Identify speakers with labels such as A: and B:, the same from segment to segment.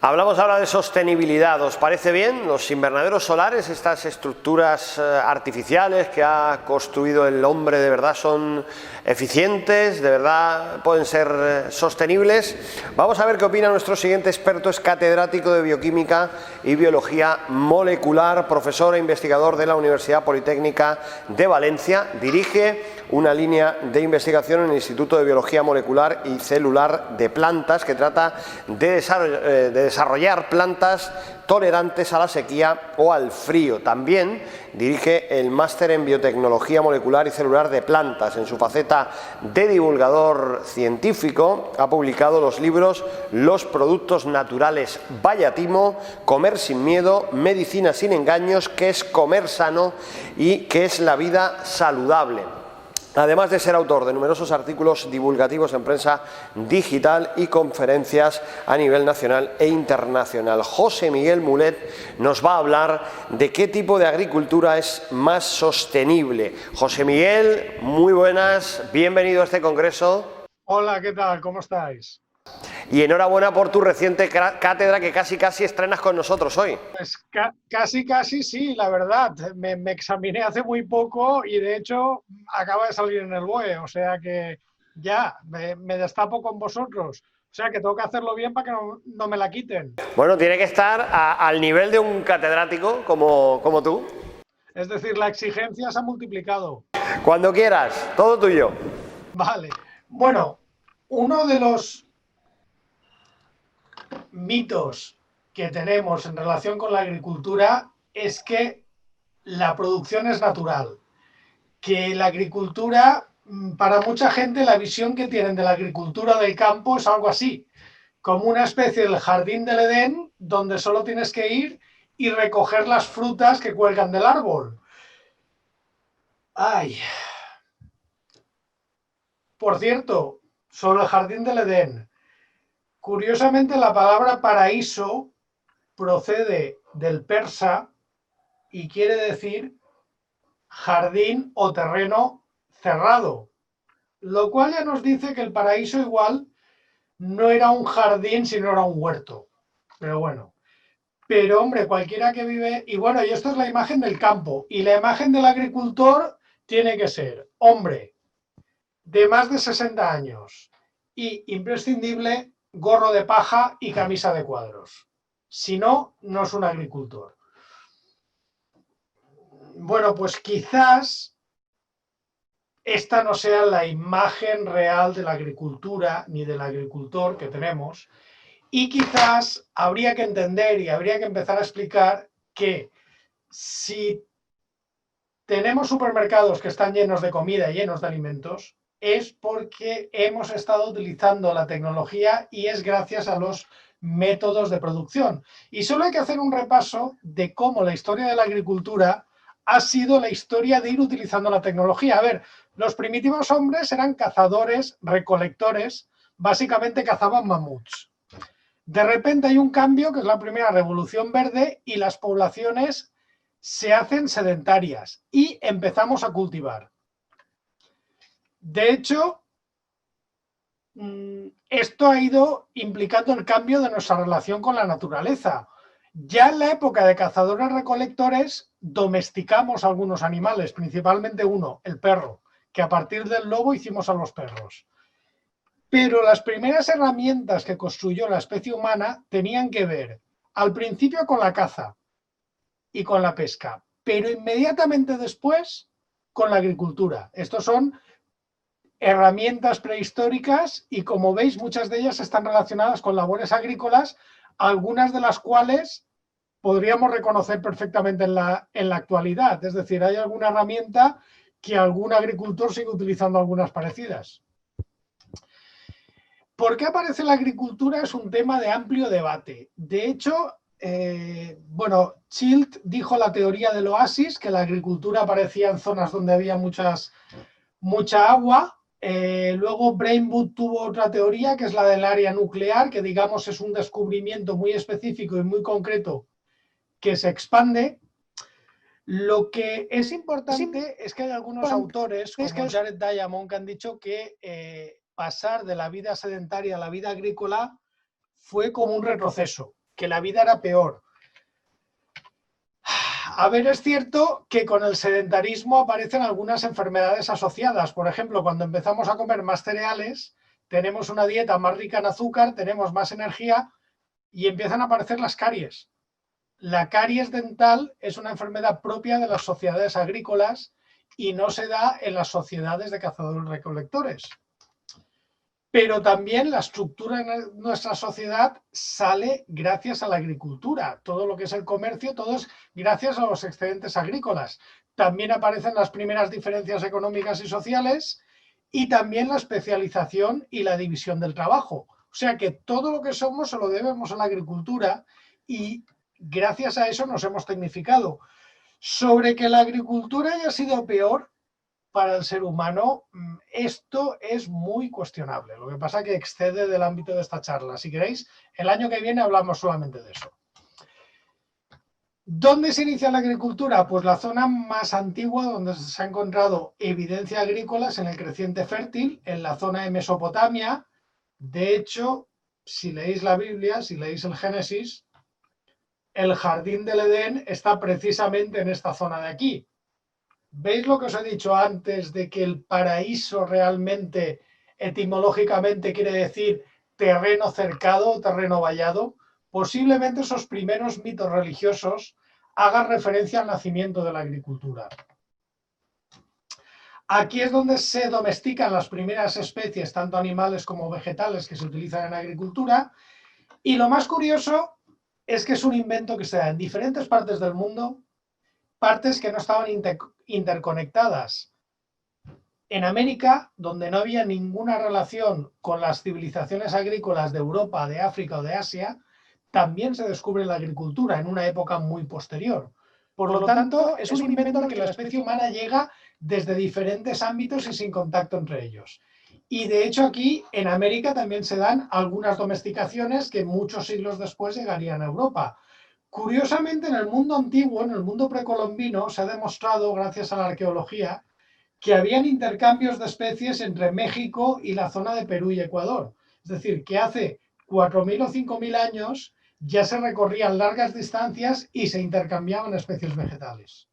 A: Hablamos ahora de sostenibilidad. ¿Os parece bien? Los invernaderos solares, estas estructuras artificiales que ha construido el hombre, ¿de verdad son eficientes? ¿De verdad pueden ser sostenibles? Vamos a ver qué opina nuestro siguiente experto. Es catedrático de Bioquímica y Biología Molecular, profesor e investigador de la Universidad Politécnica de Valencia. Dirige una línea de investigación en el Instituto de Biología Molecular y Celular de Plantas que trata de desarrollar plantas tolerantes a la sequía o al frío. También dirige el máster en Biotecnología Molecular y Celular de Plantas. En su faceta de divulgador científico ha publicado los libros Los productos naturales Vaya Timo, Comer sin miedo, Medicina sin engaños, ¿Qué es comer sano? Y ¿Qué es la vida saludable? Además de ser autor de numerosos artículos divulgativos en prensa digital y conferencias a nivel nacional e internacional. José Miguel Mulet nos va a hablar de qué tipo de agricultura es más sostenible. José Miguel, muy buenas, bienvenido a este congreso.
B: Hola, ¿qué tal? ¿Cómo estáis?
A: Y enhorabuena por tu reciente cátedra que casi estrenas con nosotros hoy.
B: Pues casi sí, la verdad. Me examiné hace muy poco y de hecho acaba de salir en el BOE, o sea que ya me destapo con vosotros. O sea que tengo que hacerlo bien para que no me la quiten.
A: Bueno, tiene que estar al nivel de un catedrático como tú.
B: Es decir, la exigencia se ha multiplicado.
A: Cuando quieras, todo tuyo.
B: Vale. Bueno, uno de los mitos que tenemos en relación con la agricultura es que la producción es natural, que la agricultura, para mucha gente, la visión que tienen de la agricultura del campo es algo así, como una especie del jardín del Edén, donde solo tienes que ir y recoger las frutas que cuelgan del árbol. Ay. Por cierto, sobre el jardín del Edén, curiosamente la palabra paraíso procede del persa y quiere decir jardín o terreno cerrado, lo cual ya nos dice que el paraíso igual no era un jardín, sino era un huerto. Pero bueno, pero hombre, cualquiera que vive, y bueno, y esto es la imagen del campo, y la imagen del agricultor tiene que ser hombre de más de 60 años y imprescindible gorro de paja y camisa de cuadros. Si no, no es un agricultor. Bueno, pues quizás esta no sea la imagen real de la agricultura ni del agricultor que tenemos, y quizás habría que entender y habría que empezar a explicar que si tenemos supermercados que están llenos de comida y llenos de alimentos, es porque hemos estado utilizando la tecnología y es gracias a los métodos de producción. Y solo hay que hacer un repaso de cómo la historia de la agricultura ha sido la historia de ir utilizando la tecnología. A ver, los primitivos hombres eran cazadores, recolectores, básicamente cazaban mamuts. De repente hay un cambio, que es la primera revolución verde, y las poblaciones se hacen sedentarias y empezamos a cultivar. De hecho, esto ha ido implicando el cambio de nuestra relación con la naturaleza. Ya en la época de cazadores-recolectores domesticamos algunos animales, principalmente uno, el perro, que a partir del lobo hicimos a los perros. Pero las primeras herramientas que construyó la especie humana tenían que ver, al principio, con la caza y con la pesca, pero inmediatamente después con la agricultura. Estos son herramientas prehistóricas y, como veis, muchas de ellas están relacionadas con labores agrícolas, algunas de las cuales podríamos reconocer perfectamente en la actualidad. Es decir, hay alguna herramienta que algún agricultor sigue utilizando, algunas parecidas. ¿Por qué aparece la agricultura? Es un tema de amplio debate. De hecho, bueno, Childt dijo la teoría del oasis, que la agricultura aparecía en zonas donde había mucha agua. Luego Brainwood tuvo otra teoría, que es la del área nuclear, que digamos es un descubrimiento muy específico y muy concreto que se expande. Lo que es importante es que hay algunos autores, como Jared Diamond, que han dicho que pasar de la vida sedentaria a la vida agrícola fue como un retroceso, que la vida era peor. A ver, es cierto que con el sedentarismo aparecen algunas enfermedades asociadas. Por ejemplo, cuando empezamos a comer más cereales, tenemos una dieta más rica en azúcar, tenemos más energía y empiezan a aparecer las caries. La caries dental es una enfermedad propia de las sociedades agrícolas y no se da en las sociedades de cazadores-recolectores. Pero también la estructura en nuestra sociedad sale gracias a la agricultura. Todo lo que es el comercio, todo es gracias a los excedentes agrícolas. También aparecen las primeras diferencias económicas y sociales y también la especialización y la división del trabajo. O sea que todo lo que somos se lo debemos a la agricultura y gracias a eso nos hemos tecnificado. Sobre que la agricultura haya sido peor para el ser humano, esto es muy cuestionable. Lo que pasa es que excede del ámbito de esta charla. Si queréis, el año que viene hablamos solamente de eso. ¿Dónde se inicia la agricultura? Pues la zona más antigua donde se ha encontrado evidencia agrícola es en el creciente fértil, en la zona de Mesopotamia. De hecho, si leéis la Biblia, si leéis el Génesis, el jardín del Edén está precisamente en esta zona de aquí. ¿Veis lo que os he dicho antes de que el paraíso realmente, etimológicamente, quiere decir terreno cercado o terreno vallado? Posiblemente esos primeros mitos religiosos hagan referencia al nacimiento de la agricultura. Aquí es donde se domestican las primeras especies, tanto animales como vegetales, que se utilizan en agricultura. Y lo más curioso es que es un invento que se da en diferentes partes del mundo, partes que no estaban interconectadas. En América, donde no había ninguna relación con las civilizaciones agrícolas de Europa, de África o de Asia, también se descubre la agricultura en una época muy posterior. Por lo tanto, es un invento al que la especie humana llega desde diferentes ámbitos y sin contacto entre ellos. Y de hecho aquí, en América, también se dan algunas domesticaciones que muchos siglos después llegarían a Europa. Curiosamente, en el mundo antiguo, en el mundo precolombino, se ha demostrado, gracias a la arqueología, que habían intercambios de especies entre México y la zona de Perú y Ecuador. Es decir, que hace 4.000 o 5.000 años ya se recorrían largas distancias y se intercambiaban especies vegetales.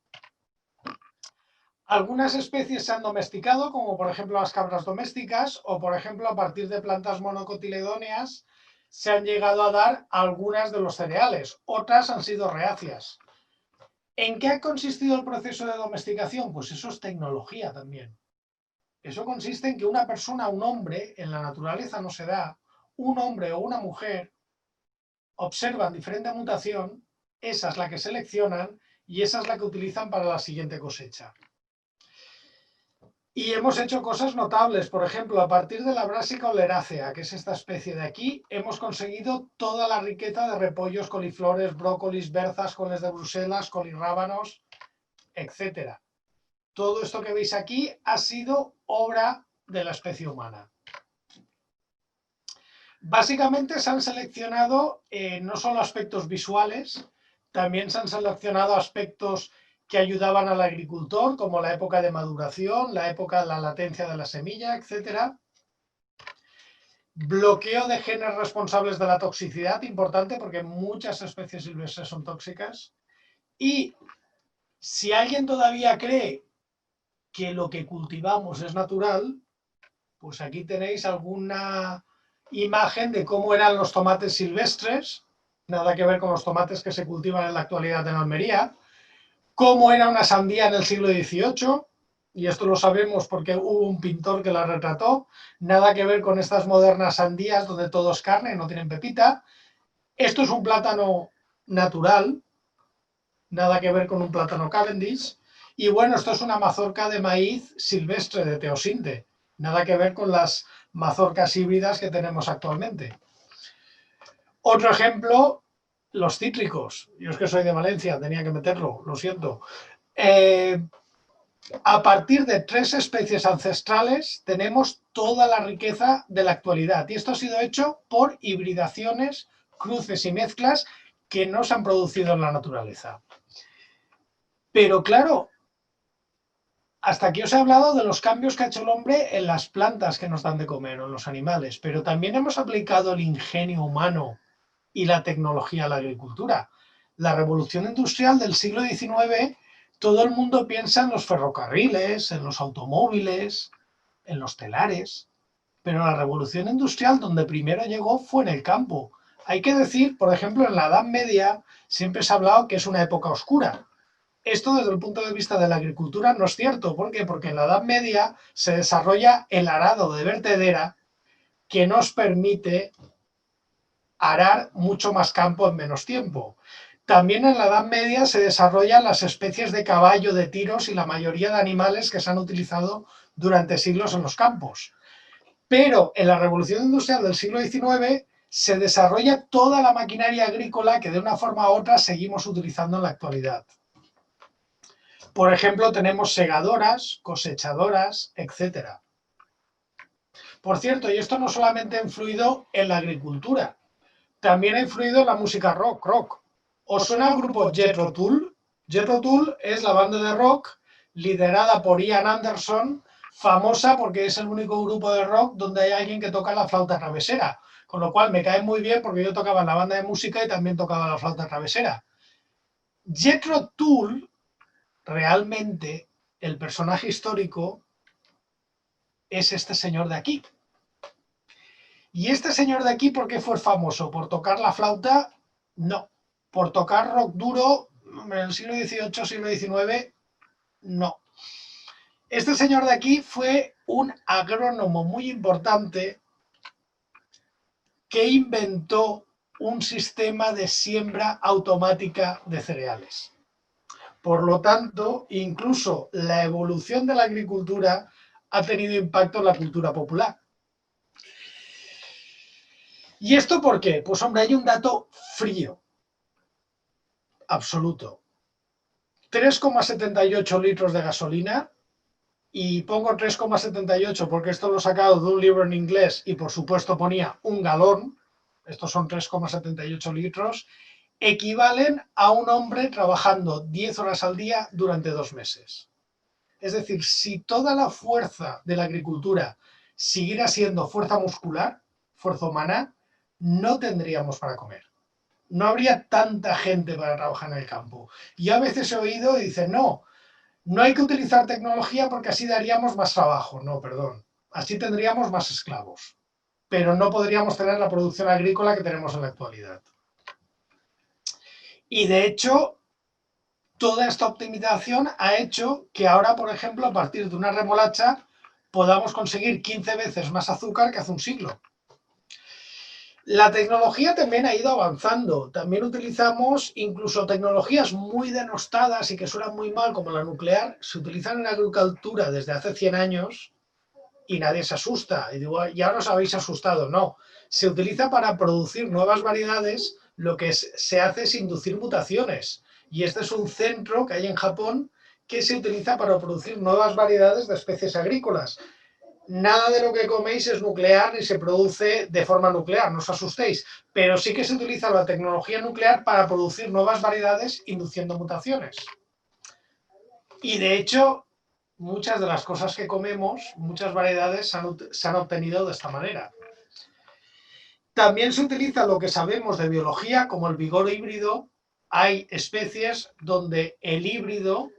B: Algunas especies se han domesticado, como por ejemplo las cabras domésticas, o por ejemplo a partir de plantas monocotiledóneas se han llegado a dar algunas de los cereales, otras han sido reacias. ¿En qué ha consistido el proceso de domesticación? Pues eso es tecnología también. Eso consiste en que una persona, un hombre, en la naturaleza no se da, un hombre o una mujer observan diferente mutación, esa es la que seleccionan y esa es la que utilizan para la siguiente cosecha. Y hemos hecho cosas notables, por ejemplo, a partir de la Brassica oleracea, que es esta especie de aquí, hemos conseguido toda la riqueza de repollos, coliflores, brócolis, berzas, coles de Bruselas, colirrábanos, etc. Todo esto que veis aquí ha sido obra de la especie humana. Básicamente se han seleccionado no solo aspectos visuales, también se han seleccionado aspectos que ayudaban al agricultor, como la época de maduración, la época de la latencia de la semilla, etc. Bloqueo de genes responsables de la toxicidad, importante porque muchas especies silvestres son tóxicas. Y si alguien todavía cree que lo que cultivamos es natural, pues aquí tenéis alguna imagen de cómo eran los tomates silvestres, nada que ver con los tomates que se cultivan en la actualidad en Almería, cómo era una sandía en el siglo XVIII, y esto lo sabemos porque hubo un pintor que la retrató, nada que ver con estas modernas sandías donde todo es carne, no tienen pepita. Esto es un plátano natural, nada que ver con un plátano Cavendish, y bueno, esto es una mazorca de maíz silvestre de Teosinte, nada que ver con las mazorcas híbridas que tenemos actualmente. Otro ejemplo, los cítricos. Yo es que soy de Valencia, tenía que meterlo, lo siento. A partir de 3 especies ancestrales tenemos toda la riqueza de la actualidad. Y esto ha sido hecho por hibridaciones, cruces y mezclas que no se han producido en la naturaleza. Pero claro, hasta aquí os he hablado de los cambios que ha hecho el hombre en las plantas que nos dan de comer o en los animales, pero también hemos aplicado el ingenio humano y la tecnología a la agricultura. La revolución industrial del siglo XIX, todo el mundo piensa en los ferrocarriles, en los automóviles, en los telares, pero la revolución industrial donde primero llegó fue en el campo. Hay que decir, por ejemplo, en la Edad Media siempre se ha hablado que es una época oscura. Esto desde el punto de vista de la agricultura no es cierto. ¿Por qué? Porque en la Edad Media se desarrolla el arado de vertedera que nos permite arar mucho más campo en menos tiempo. También en la Edad Media se desarrollan las especies de caballo, de tiros y la mayoría de animales que se han utilizado durante siglos en los campos. Pero en la revolución industrial del siglo XIX se desarrolla toda la maquinaria agrícola que de una forma u otra seguimos utilizando en la actualidad. Por ejemplo, tenemos segadoras, cosechadoras, etc. Por cierto, y esto no solamente ha influido en la agricultura, también ha influido en la música rock. ¿Os suena el grupo Jethro Tull? Jethro Tull es la banda de rock liderada por Ian Anderson, famosa porque es el único grupo de rock donde hay alguien que toca la flauta travesera, con lo cual me cae muy bien porque yo tocaba en la banda de música y también tocaba la flauta travesera. Jethro Tull, realmente, el personaje histórico es este señor de aquí. ¿Y este señor de aquí por qué fue famoso? ¿Por tocar la flauta? No. ¿Por tocar rock duro en el siglo XVIII, siglo XIX? No. Este señor de aquí fue un agrónomo muy importante que inventó un sistema de siembra automática de cereales. Por lo tanto, incluso la evolución de la agricultura ha tenido impacto en la cultura popular. ¿Y esto por qué? Pues hombre, hay un dato frío, absoluto. 3,78 litros de gasolina, y pongo 3,78 porque esto lo he sacado de un libro en inglés y por supuesto ponía un galón, estos son 3,78 litros, equivalen a un hombre trabajando 10 horas al día durante 2 meses. Es decir, si toda la fuerza de la agricultura siguiera siendo fuerza muscular, fuerza humana, no tendríamos para comer. No habría tanta gente para trabajar en el campo. Y a veces he oído y dicen, no hay que utilizar tecnología porque así daríamos más trabajo. No, perdón. Así tendríamos más esclavos. Pero no podríamos tener la producción agrícola que tenemos en la actualidad. Y de hecho, toda esta optimización ha hecho que ahora, por ejemplo, a partir de una remolacha, podamos conseguir 15 veces más azúcar que hace un siglo. La tecnología también ha ido avanzando. También utilizamos incluso tecnologías muy denostadas y que suenan muy mal, como la nuclear, se utilizan en la agricultura desde hace 100 años y nadie se asusta. Y digo, ya os habéis asustado. No, se utiliza para producir nuevas variedades. Lo que se hace es inducir mutaciones. Y este es un centro que hay en Japón que se utiliza para producir nuevas variedades de especies agrícolas. Nada de lo que coméis es nuclear ni se produce de forma nuclear, no os asustéis, pero sí que se utiliza la tecnología nuclear para producir nuevas variedades induciendo mutaciones. Y de hecho, muchas de las cosas que comemos, muchas variedades se han obtenido de esta manera. También se utiliza lo que sabemos de biología como el vigor híbrido. Hay especies donde el híbrido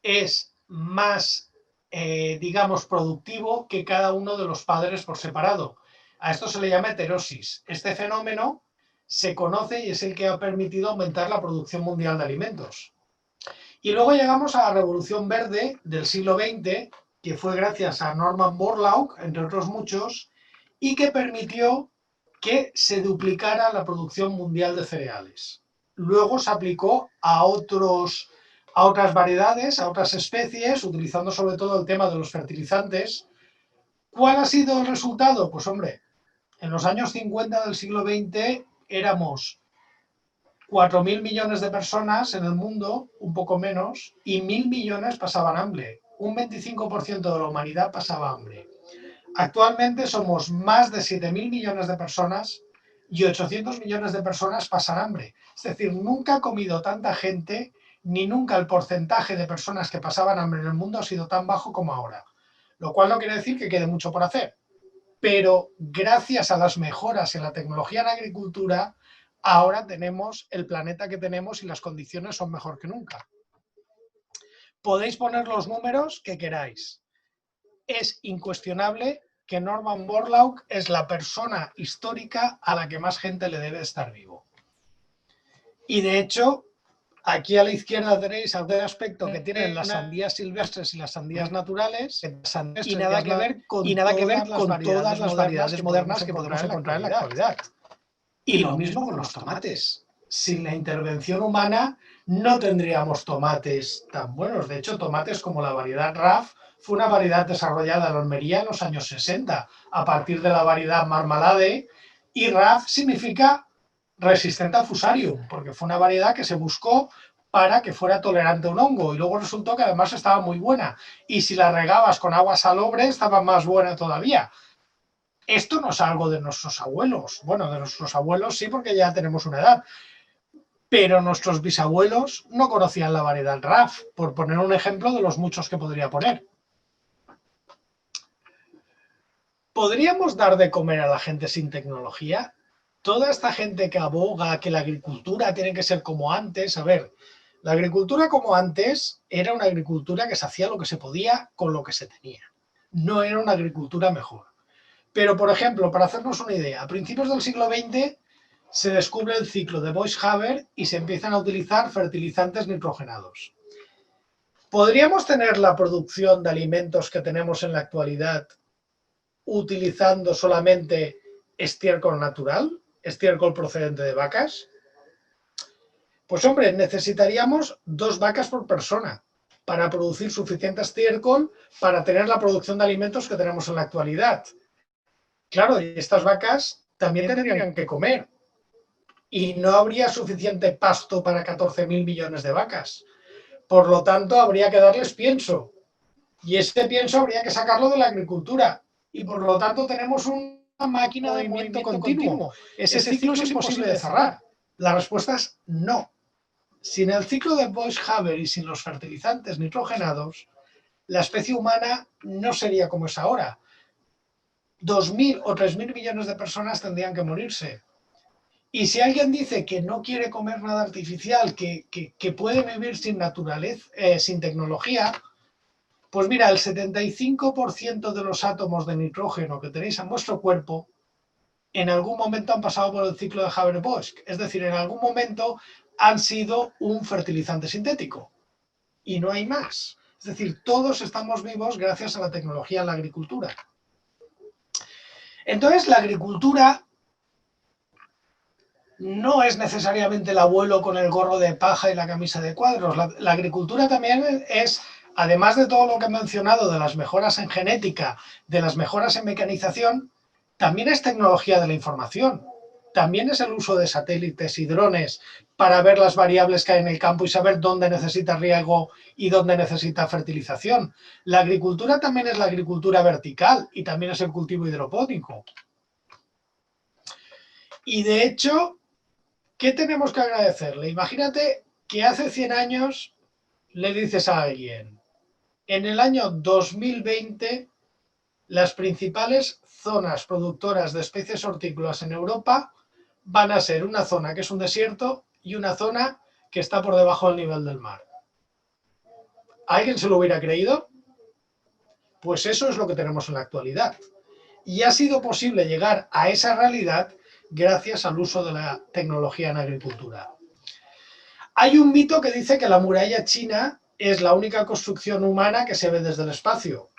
B: es más digamos, productivo que cada uno de los padres por separado. A esto se le llama heterosis. Este fenómeno se conoce y es el que ha permitido aumentar la producción mundial de alimentos. Y luego llegamos a la Revolución Verde del siglo XX, que fue gracias a Norman Borlaug, entre otros muchos, y que permitió que se duplicara la producción mundial de cereales. Luego se aplicó a otras variedades, a otras especies, utilizando sobre todo el tema de los fertilizantes. ¿Cuál ha sido el resultado? Pues hombre, en los años 50 del siglo XX éramos 4.000 millones de personas en el mundo, un poco menos, y 1.000 millones pasaban hambre. Un 25% de la humanidad pasaba hambre. Actualmente somos más de 7.000 millones de personas y 800 millones de personas pasan hambre. Es decir, nunca ha comido tanta gente, ni nunca el porcentaje de personas que pasaban hambre en el mundo ha sido tan bajo como ahora. Lo cual no quiere decir que quede mucho por hacer. Pero gracias a las mejoras en la tecnología en la agricultura, ahora tenemos el planeta que tenemos y las condiciones son mejor que nunca. Podéis poner los números que queráis. Es incuestionable que Norman Borlaug es la persona histórica a la que más gente le debe estar vivo. Y de hecho, aquí a la izquierda tenéis algún aspecto que tienen las sandías silvestres y las sandías naturales y nada que ver con todas las variedades modernas que podemos encontrar en la actualidad. Y lo mismo con los tomates. Sin la intervención humana no tendríamos tomates tan buenos. De hecho, tomates como la variedad RAF fue una variedad desarrollada en Almería en los años 60, a partir de la variedad Marmalade, y RAF significa resistente a fusarium, porque fue una variedad que se buscó para que fuera tolerante a un hongo, y luego resultó que además estaba muy buena, y si la regabas con agua salobre estaba más buena todavía. Esto no es algo de nuestros abuelos, bueno, de nuestros abuelos sí, porque ya tenemos una edad, pero nuestros bisabuelos no conocían la variedad RAF, por poner un ejemplo de los muchos que podría poner. ¿Podríamos dar de comer a la gente sin tecnología? Toda esta gente que aboga que la agricultura tiene que ser como antes, a ver, la agricultura como antes era una agricultura que se hacía lo que se podía con lo que se tenía. No era una agricultura mejor. Pero, por ejemplo, para hacernos una idea, a principios del siglo XX se descubre el ciclo de Boixhaber y se empiezan a utilizar fertilizantes nitrogenados. ¿Podríamos tener la producción de alimentos que tenemos en la actualidad utilizando solamente estiércol natural, estiércol procedente de vacas? Pues hombre, necesitaríamos 2 vacas por persona para producir suficiente estiércol para tener la producción de alimentos que tenemos en la actualidad. Claro, y estas vacas también tendrían que comer y no habría suficiente pasto para 14.000 millones de vacas. Por lo tanto, habría que darles pienso. Y ese pienso habría que sacarlo de la agricultura. Y por lo tanto tenemos una máquina de movimiento continuo. Ese ciclo es imposible de cerrar. La respuesta es no. Sin el ciclo de Boixhaber y sin los fertilizantes nitrogenados, la especie humana no sería como es ahora. 2.000 o 3.000 millones de personas tendrían que morirse. Y si alguien dice que no quiere comer nada artificial, que puede vivir sin naturaleza, sin tecnología, pues mira, el 75% de los átomos de nitrógeno que tenéis en vuestro cuerpo en algún momento han pasado por el ciclo de Haber-Bosch, es decir, en algún momento han sido un fertilizante sintético. Y no hay más. Es decir, todos estamos vivos gracias a la tecnología en la agricultura. Entonces, la agricultura no es necesariamente el abuelo con el gorro de paja y la camisa de cuadros. La agricultura también es, además de todo lo que he mencionado, de las mejoras en genética, de las mejoras en mecanización, también es tecnología de la información. También es el uso de satélites y drones para ver las variables que hay en el campo y saber dónde necesita riego y dónde necesita fertilización. La agricultura también es la agricultura vertical y también es el cultivo hidropónico. Y de hecho, ¿qué tenemos que agradecerle? Imagínate que hace 100 años le dices a alguien, en el año 2020 las principales zonas productoras de especies hortícolas en Europa van a ser una zona que es un desierto y una zona que está por debajo del nivel del mar. ¿Alguien se lo hubiera creído? Pues eso es lo que tenemos en la actualidad. Y ha sido posible llegar a esa realidad gracias al uso de la tecnología en agricultura. Hay un mito que dice que la muralla china es la única construcción humana que se ve desde el espacio.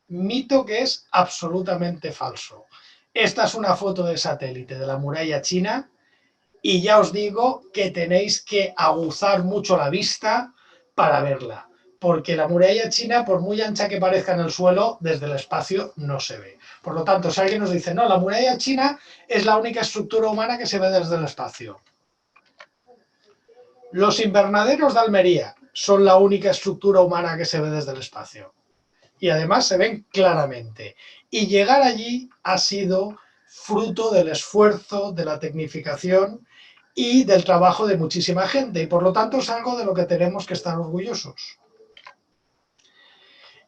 B: Mito que es absolutamente falso. Esta es una foto de satélite de la muralla china y ya os digo que tenéis que aguzar mucho la vista para verla, porque la muralla china, por muy ancha que parezca en el suelo, desde el espacio no se ve. Por lo tanto, si alguien nos dice, no, la muralla china es la única estructura humana que se ve desde el espacio. Los invernaderos de Almería son la única estructura humana que se ve desde el espacio. Y además se ven claramente. Y llegar allí ha sido fruto del esfuerzo, de la tecnificación y del trabajo de muchísima gente. Y por lo tanto es algo de lo que tenemos que estar orgullosos.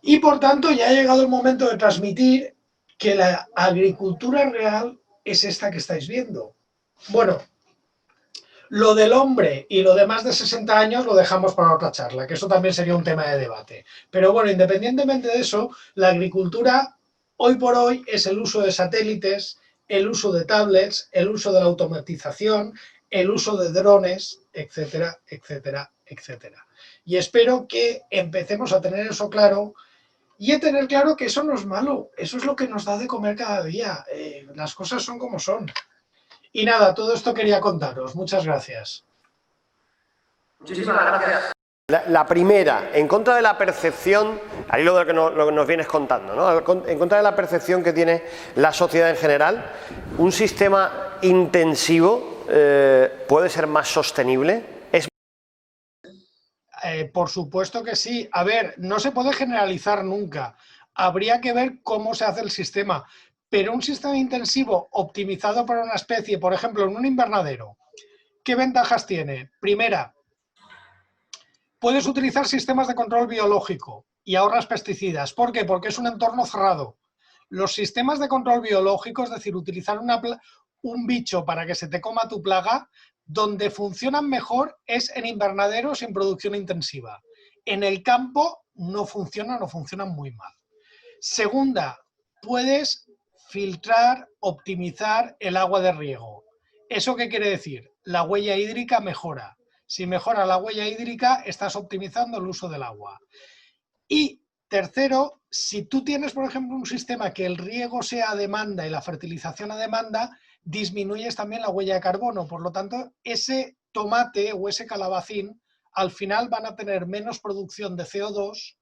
B: Y por tanto ya ha llegado el momento de transmitir que la agricultura real es esta que estáis viendo. Bueno, Lo del hombre y lo de más de 60 años lo dejamos para otra charla, que eso también sería un tema de debate. Pero bueno, independientemente de eso, la agricultura hoy por hoy es el uso de satélites, el uso de tablets, el uso de la automatización, el uso de drones, etcétera, etcétera, etcétera. Y espero que empecemos a tener eso claro y a tener claro que eso no es malo, eso es lo que nos da de comer cada día. Las cosas son como son. Y nada, todo esto quería contaros. Muchas gracias.
A: Muchísimas gracias. La primera, en contra de la percepción, al hilo de lo que nos vienes contando, ¿no? En contra de la percepción que tiene la sociedad en general, ¿un sistema intensivo puede ser más sostenible?
B: Por supuesto que sí. A ver, no se puede generalizar nunca. Habría que ver cómo se hace el sistema. Pero un sistema intensivo optimizado para una especie, por ejemplo, en un invernadero, ¿qué ventajas tiene? Primera, puedes utilizar sistemas de control biológico y ahorras pesticidas. ¿Por qué? Porque es un entorno cerrado. Los sistemas de control biológico, es decir, utilizar un bicho para que se te coma tu plaga, donde funcionan mejor es en invernaderos en producción intensiva. En el campo no funcionan o funcionan muy mal. Segunda, puedes filtrar, optimizar el agua de riego. ¿Eso qué quiere decir? La huella hídrica mejora. Si mejora la huella hídrica, estás optimizando el uso del agua. Y tercero, si tú tienes, por ejemplo, un sistema que el riego sea a demanda y la fertilización a demanda, disminuyes también la huella de carbono. Por lo tanto, ese tomate o ese calabacín al final van a tener menos producción de CO2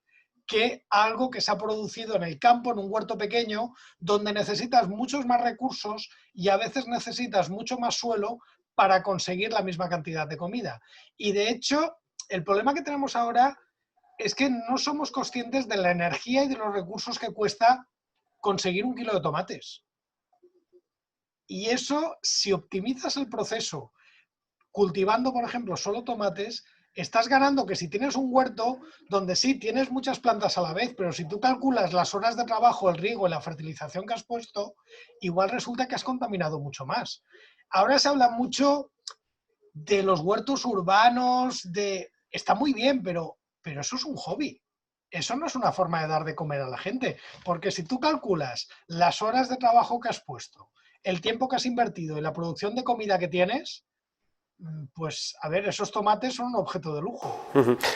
B: que algo que se ha producido en el campo, en un huerto pequeño, donde necesitas muchos más recursos y a veces necesitas mucho más suelo para conseguir la misma cantidad de comida. Y de hecho, el problema que tenemos ahora es que no somos conscientes de la energía y de los recursos que cuesta conseguir 1 kilo de tomates. Y eso, si optimizas el proceso cultivando, por ejemplo, solo tomates, estás ganando que si tienes un huerto donde sí tienes muchas plantas a la vez, pero si tú calculas las horas de trabajo, el riego y la fertilización que has puesto, igual resulta que has contaminado mucho más. Ahora se habla mucho de los huertos urbanos, está muy bien, pero eso es un hobby. Eso no es una forma de dar de comer a la gente, porque si tú calculas las horas de trabajo que has puesto, el tiempo que has invertido y la producción de comida que tienes, pues, a ver, esos tomates son un objeto de lujo.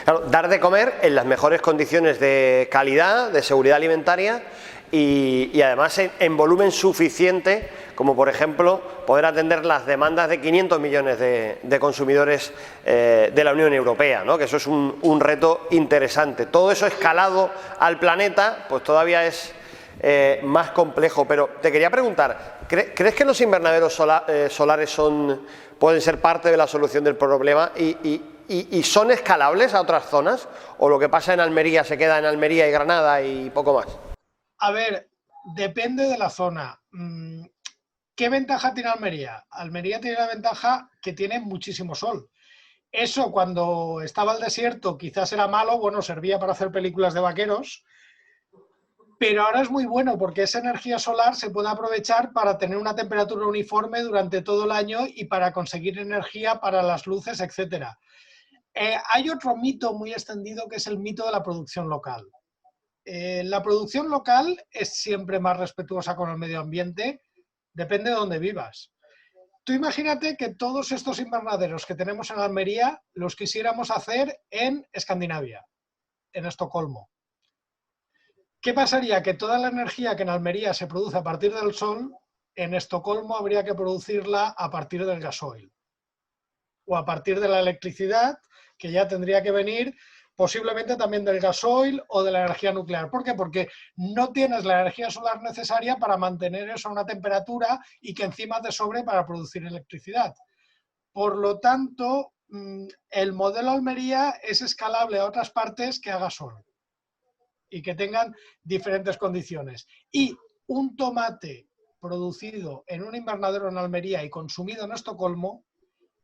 A: Claro, dar de comer en las mejores condiciones de calidad, de seguridad alimentaria y además en volumen suficiente, como por ejemplo poder atender las demandas de 500 millones de consumidores de la Unión Europea, ¿no? Que eso es un reto interesante. Todo eso escalado al planeta, pues todavía es más complejo. Pero te quería preguntar, ¿crees que los invernaderos solares pueden ser parte de la solución del problema y son escalables a otras zonas? ¿O lo que pasa en Almería se queda en Almería y Granada y poco más?
B: A ver, depende de la zona. ¿Qué ventaja tiene Almería? Almería tiene la ventaja que tiene muchísimo sol. Eso cuando estaba el desierto quizás era malo, bueno, servía para hacer películas de vaqueros, pero ahora es muy bueno porque esa energía solar se puede aprovechar para tener una temperatura uniforme durante todo el año y para conseguir energía para las luces, etc. Hay otro mito muy extendido que es el mito de la producción local. La producción local es siempre más respetuosa con el medio ambiente, depende de dónde vivas. Tú imagínate que todos estos invernaderos que tenemos en Almería los quisiéramos hacer en Escandinavia, en Estocolmo. ¿Qué pasaría? Que toda la energía que en Almería se produce a partir del sol, en Estocolmo habría que producirla a partir del gasoil o a partir de la electricidad, que ya tendría que venir posiblemente también del gasoil o de la energía nuclear. ¿Por qué? Porque no tienes la energía solar necesaria para mantener eso a una temperatura y que encima te sobre para producir electricidad. Por lo tanto, el modelo Almería es escalable a otras partes que haga sol y que tengan diferentes condiciones. Y un tomate producido en un invernadero en Almería y consumido en Estocolmo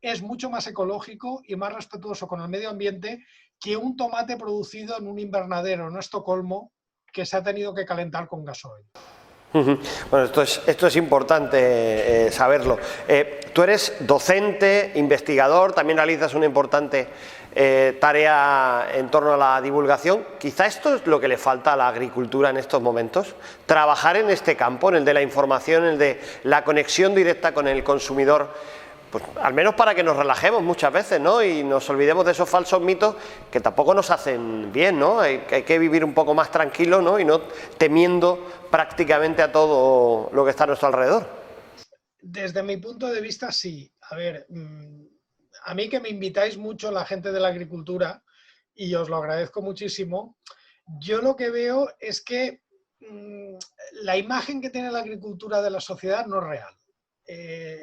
B: es mucho más ecológico y más respetuoso con el medio ambiente que un tomate producido en un invernadero en Estocolmo que se ha tenido que calentar con gasoil.
A: Bueno, esto es importante saberlo. Tú eres docente, investigador, también realizas una importante tarea en torno a la divulgación. Quizá esto es lo que le falta a la agricultura en estos momentos, trabajar en este campo, en el de la información, en el de la conexión directa con el consumidor, pues al menos para que nos relajemos muchas veces, ¿no? Y nos olvidemos de esos falsos mitos que tampoco nos hacen bien, ¿no? Hay que vivir un poco más tranquilo, ¿no? Y no temiendo prácticamente a todo lo que está a nuestro alrededor.
B: Desde mi punto de vista, sí. A ver, a mí que me invitáis mucho la gente de la agricultura, y os lo agradezco muchísimo, yo lo que veo es que la imagen que tiene la agricultura de la sociedad no es real.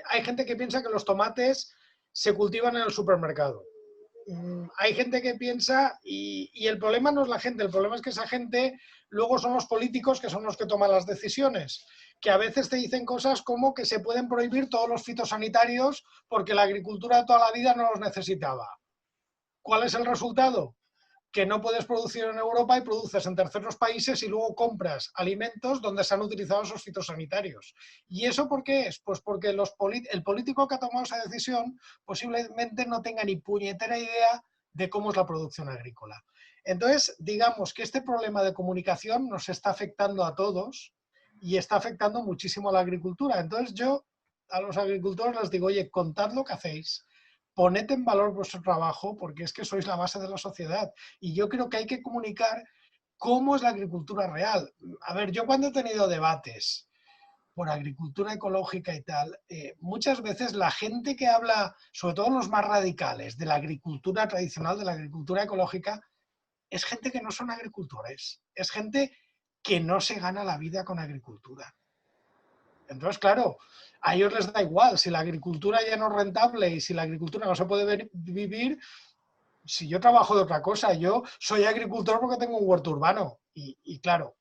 B: Hay gente que piensa que los tomates se cultivan en el supermercado. Hay gente que piensa, y el problema no es la gente, el problema es que esa gente luego son los políticos que son los que toman las decisiones, que a veces te dicen cosas como que se pueden prohibir todos los fitosanitarios porque la agricultura de toda la vida no los necesitaba. ¿Cuál es el resultado? Que no puedes producir en Europa y produces en terceros países y luego compras alimentos donde se han utilizado esos fitosanitarios. ¿Y eso por qué es? Pues porque el político que ha tomado esa decisión posiblemente no tenga ni puñetera idea de cómo es la producción agrícola. Entonces, digamos que este problema de comunicación nos está afectando a todos y está afectando muchísimo a la agricultura. Entonces yo a los agricultores les digo, oye, contad lo que hacéis, poned en valor vuestro trabajo porque es que sois la base de la sociedad. Y yo creo que hay que comunicar cómo es la agricultura real. A ver, yo cuando he tenido debates por agricultura ecológica y tal, muchas veces la gente que habla, sobre todo los más radicales, de la agricultura tradicional, de la agricultura ecológica, es gente que no son agricultores, es gente que no se gana la vida con agricultura. Entonces, claro, a ellos les da igual, si la agricultura ya no es rentable y si la agricultura no se puede vivir, si yo trabajo de otra cosa, yo soy agricultor porque tengo un huerto urbano. Y claro,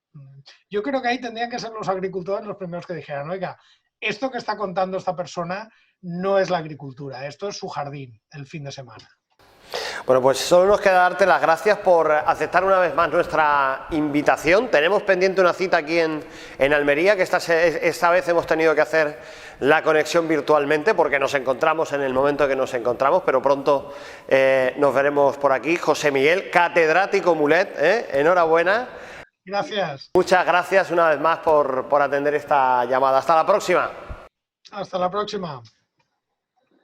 B: yo creo que ahí tendrían que ser los agricultores los primeros que dijeran, oiga, esto que está contando esta persona no es la agricultura, esto es su jardín el fin de semana.
A: Bueno, pues solo nos queda darte las gracias por aceptar una vez más nuestra invitación. Tenemos pendiente una cita aquí en Almería, que esta vez hemos tenido que hacer la conexión virtualmente porque nos encontramos en el momento que nos encontramos, pero pronto nos veremos por aquí. José Miguel, catedrático Mulet, enhorabuena.
B: Gracias.
A: Muchas gracias una vez más por atender esta llamada. Hasta la próxima.
B: Hasta la próxima.